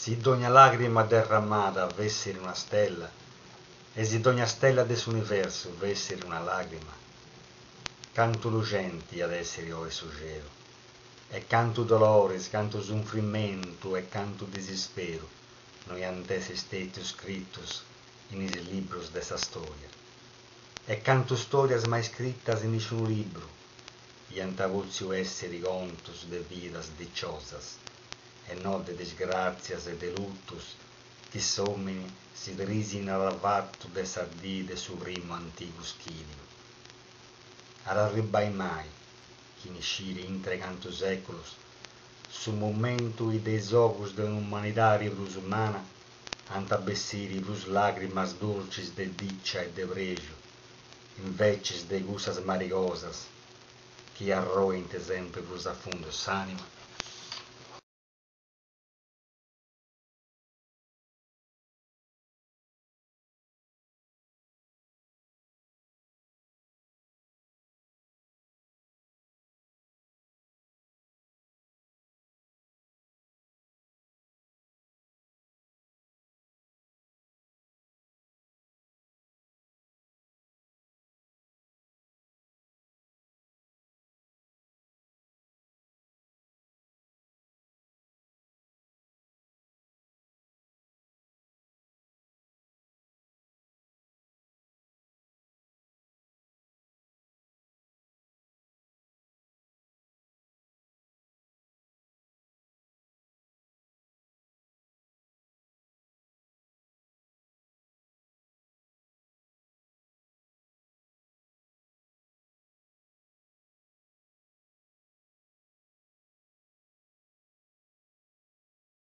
Si d'ogna lagrima derramata avessere una stella, e si d'ogna stella dell'universo avessere una lagrima, canto lucenti ad essere ove su cielo, e canto dolore, canto soffrimento e canto desespero, noi antesi stetti scrittos in is libros dessa storia, e canto storias mai scrittas in nessun libro, y antavozio esseri contos de vidas dichosas, e no de desgrazias e de lutos, che someni si drisin all'avatto de sardì de su primo antico schilio. Ad arribai mai, che niscire intre cantos séculos, su momento e des ocus de l'umanidade plus humana, antabessiri plus lágrimas dulcis de dicha e de brejo, inveces de gusas marigosas, que arroente sempre plus a fundo s'anima,